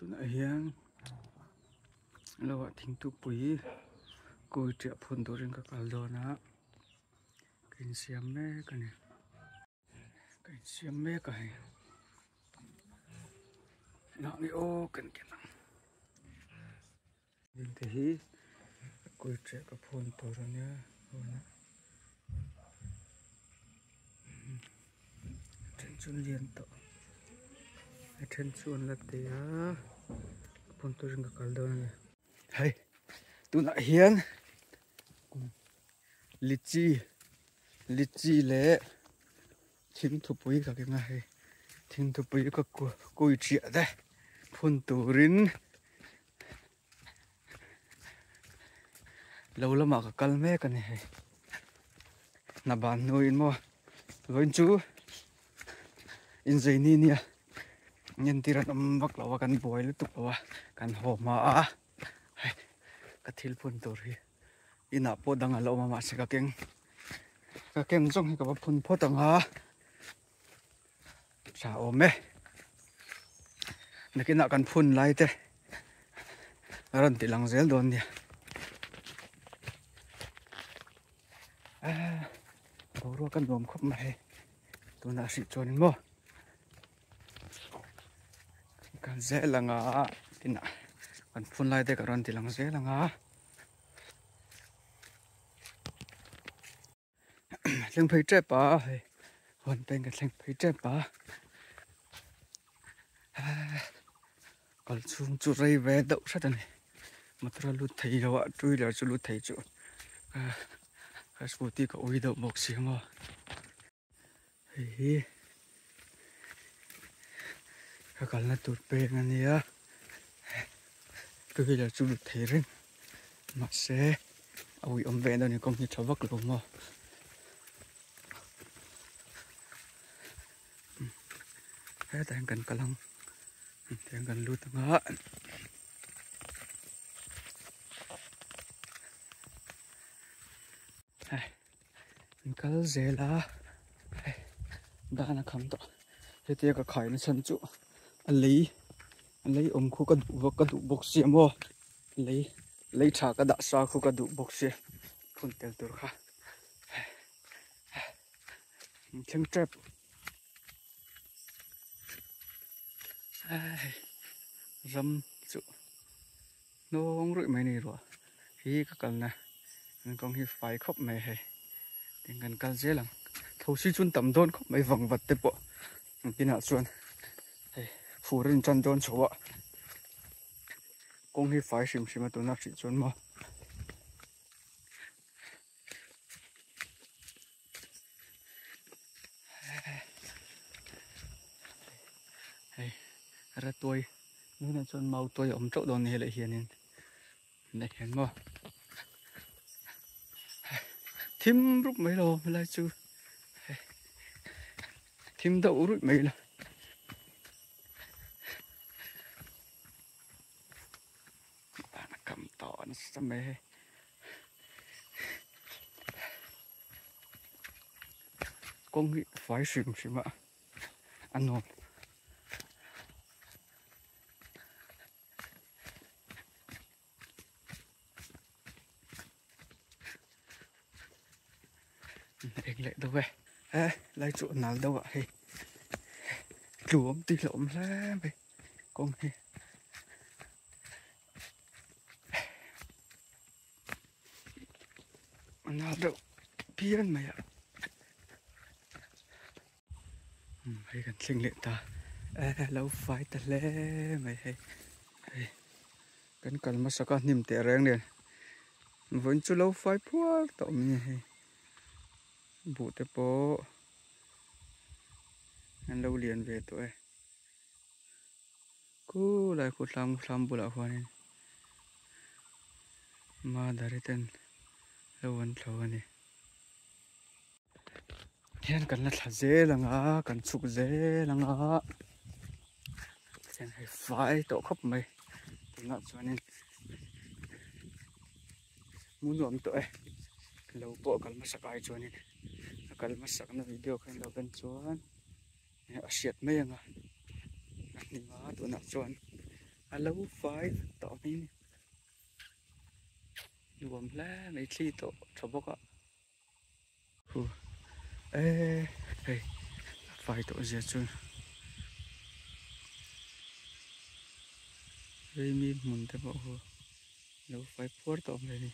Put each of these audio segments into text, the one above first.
tụi nó hiang lo thình tu bùi coi triệu phun tổ trên các caldo na cái xiêm mé cái này cái xiêm mé cái nó đi ô cần cái nào nhìn thấy coi triệu các phun tổ rồi nhá trên chuồn liên tổ trên chuồn là thế phun tổ trên các caldo này hay tụi nó hiang litchi lệ thình thu bùi các cái này thình thu bùi các coi triệu đấy phun tổ rin lâu lắm mà cái cal mé cái này na ban nuôi mo với chú in dây ni nha nhân tiran bắc lawa kan boy lu tuk lawa kan ho ma ka thil phun tur hi ina po dang alo ma se ka keng jong ka phun pho tang ha sa ome nakina kan phun lai te ran ti lang zel don nia ro kan bom khop ma he tu na si chon mo kan ze langa tina kan phun lai te ka ran ti lang ze langa leng phei tre pa he hon pen ka leng phei tre pa kal chung chu rei ve dau sa ta ni matra lu thei lo tui la chu lu thei chu ka scooty ka ui dau mok si mo hi ka kal na tur pe ngania tui la chu lu thei ren ma se ui om ve no ni kom ni thawak lo mo tang kan kalang tang kan lu tanga kal zela da na kham to he te ka khai na chan chu alei om khu ka du box si mo lei tha ka da sa khu ka du box si phun tel tur kha theng trap ram chu nong rui mai ni ro hi ka kal na kong hi fai khop mai he tiếng gần kal dễ lắm thầu si chun tầm đôn khop mai vòng vật tê bộ tin hạ chuan phủ rin chân đôn số ạ kong hi fai sim sim tu nak si chuan mo ra tôi nếu là chuan mau tôi ôm trộn đòn này lại hiền nên này hiền mo thím rút mấy lô mới lại chứ thím đậu rút mấy là bạn cầm tỏ nó sao mê con nghĩ phải xìm xìm ạ ăn ngon anh lại đâu vậy lại chỗ nào đâu ạ hay lúm tí lụm ra vậy con hay nào đâu piên mày ạ hay gần sinh luyện ta lâu phải ta lẽ mày hay cần mà sao con niềm tệ rèn nè vẫn chưa lâu phải phua tổng như hay vụ tế bố anh lâu liền về tuổi cứ lại cột làm bù lão hoa này mà dari tên lâu anh này hiện cần là thà dễ là ngã cần sụp dễ là ngã hiện hay phải tổ khóc mày thì ngã cho nên muốn luận tuổi lâu bộ cần mà sạc ai cho nên cần mà sạc nó video khen lâu bên chuan siết mấy à đi mà tụi nào chuan lâu phải tỏ mi nuông lá mấy chi tổ cho bốc ạ ê hey phải tổ gì chứ đây mi muốn thế bộ lâu phải phốt tổ này đi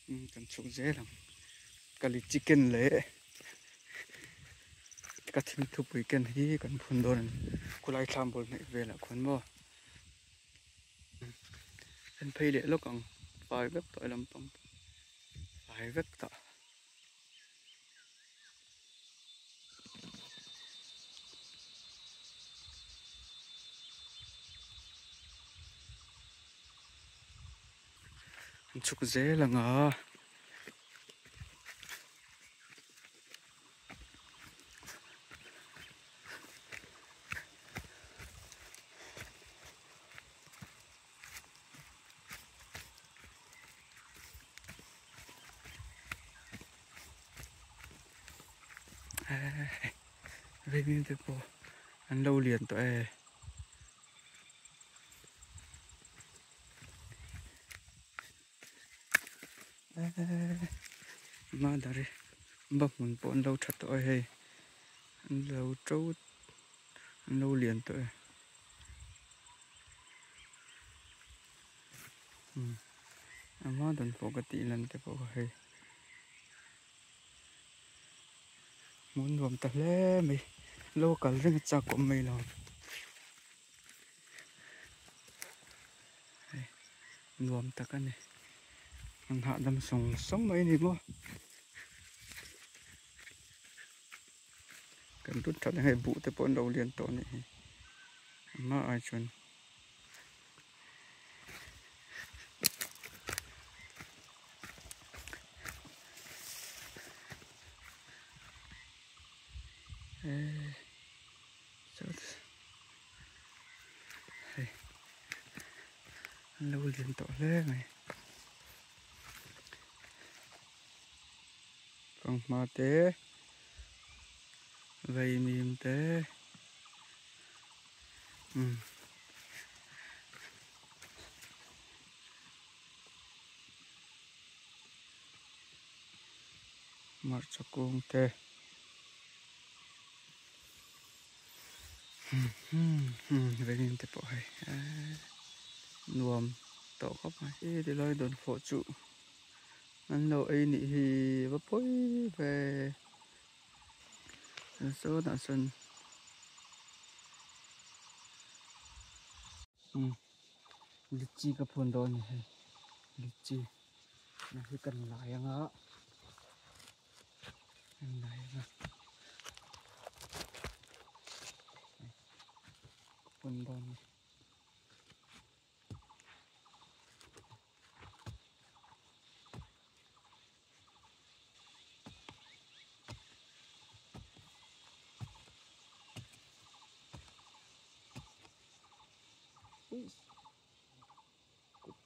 cần chụp dễ lắm cái chicken lệ cái thím thục với cái hi cần phun đồn cô lại làm bộ này về là quán mò anh pay lệ lúc còn vài vết tội làm tông vài vết tội chụp dễ là ngờ về miếng thế bộ ăn lâu liền tội mà đây bắp muốn bốn lâu thật tội hay lâu trâu lâu liền tội mà đừng phụ cái tí lần thế bộ hay muốn gồm tập lẽ mày lâu cả riêng cha của mày là gồm tập cái này thằng hạ đâm sùng sống mấy này mua cần rút thật hay bụ tới bốn đầu liền tổ này mà ai chuẩn lâu liền tổ lẽ mày còn mà té vậy mìm té mà cho con té vậy mìm té bộ hay nuông tổ khóc này thì lôi đồn phổ trụ ăn lâu ấy nị thì bắp bối về số đã xuân lịch chi cái phun đó này lịch chi là cái cần lại ăn á cần lại ăn phun đó này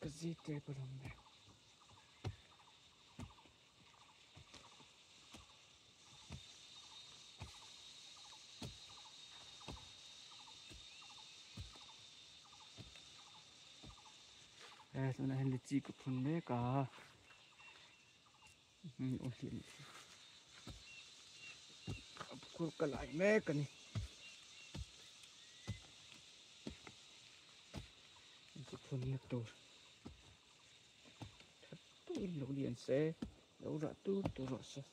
cái gì thế bây giờ này số này lịch chi cái phun đấy cả ôi chuyện cái lại mẹ cái này cái phun nó tôi lâu điện xe lâu ra tôi rồi sao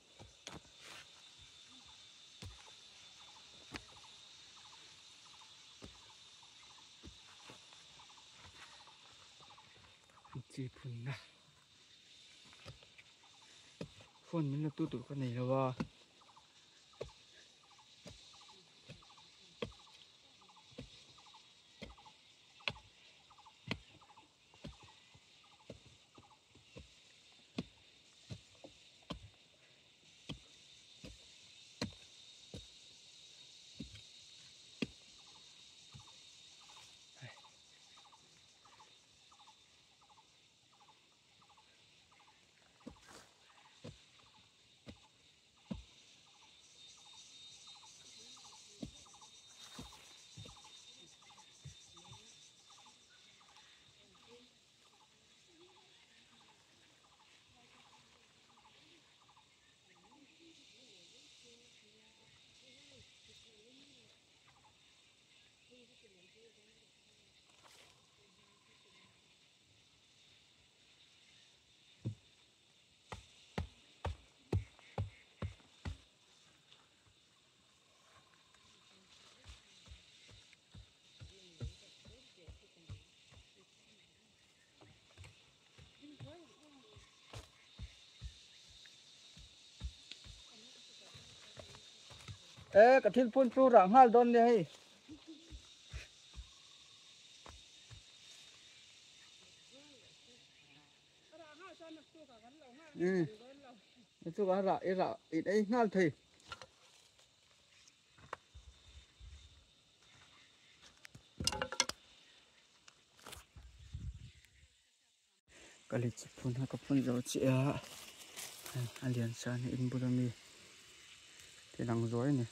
chi phun na phun mình là tôi cái này là ba ê cái thiên phun chu rạng hal don này chu cả rạ ít ấy ngal thì cái lịch phun hay cái phun dầu chị à liền sang in bùa mi thì đằng rối này